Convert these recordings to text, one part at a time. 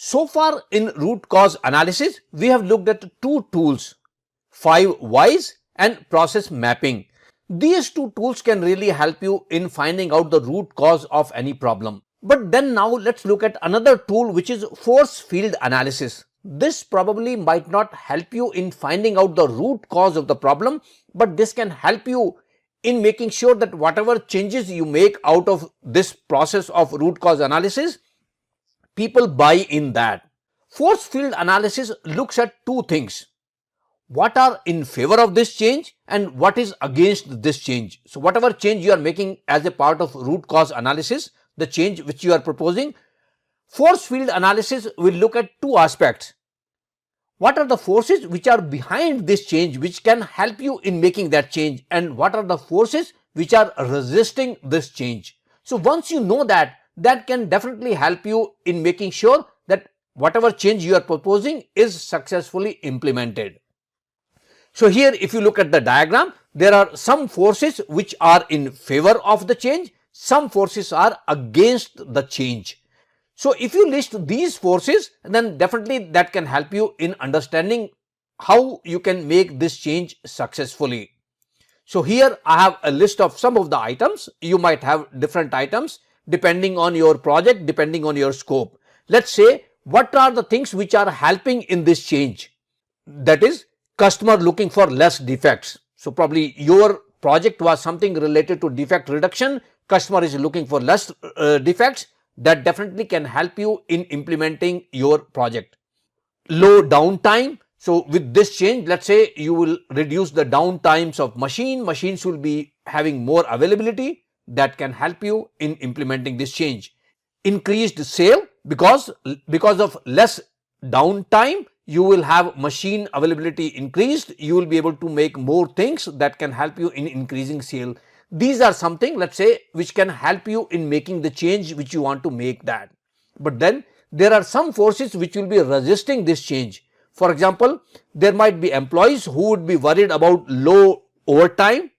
So far in root cause analysis, we have looked at two tools, 5 whys and process mapping. These two tools can really help you in finding out the root cause of any problem. But then now let's look at another tool, which is force field analysis. This probably might not help you in finding out the root cause of the problem, but this can help you in making sure that whatever changes you make out of this process of root cause analysis, people buy in that. Force field analysis looks at two things. What are in favor of this change and what is against this change. So whatever change you are making as a part of root cause analysis, the change which you are proposing, force field analysis will look at two aspects. What are the forces which are behind this change which can help you in making that change, and what are the forces which are resisting this change. So once you know that, that can definitely help you in making sure that whatever change you are proposing is successfully implemented. So here if you look at the diagram, there are some forces which are in favor of the change, some forces are against the change. So if you list these forces, then definitely that can help you in understanding how you can make this change successfully. So here I have a list of some of the items. You might have different items depending on your project, depending on your scope. Let's say what are the things which are helping in this change. That is, customer looking for less defects. So probably your project was something related to defect reduction. Customer is looking for less defects. That definitely can help you in implementing your project. Low downtime. So with this change, let's say you will reduce the downtimes of machines will be having more availability. That can help you in implementing this change. Increased sale, because of less downtime, you will have machine availability increased. You will be able to make more things that can help you in increasing sale. These are something, let's say, which can help you in making the change which you want to make that. But then there are some forces which will be resisting this change. For example, there might be employees who would be worried about low overtime,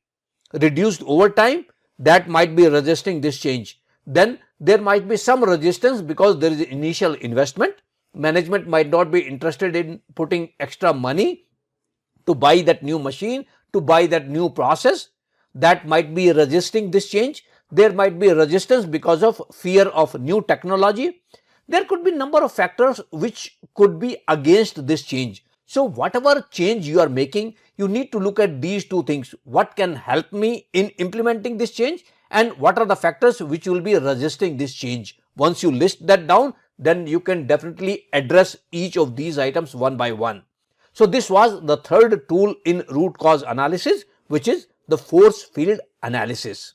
reduced overtime, that might be resisting this change. Then there might be some resistance because there is initial investment. Management might not be interested in putting extra money to buy that new machine, to buy that new process. That might be resisting this change. There might be resistance because of fear of new technology. There could be number of factors which could be against this change. So whatever change you are making, you need to look at these two things. What can help me in implementing this change, and what are the factors which will be resisting this change. Once you list that down, then you can definitely address each of these items one by one. So this was the third tool in root cause analysis, which is the force field analysis.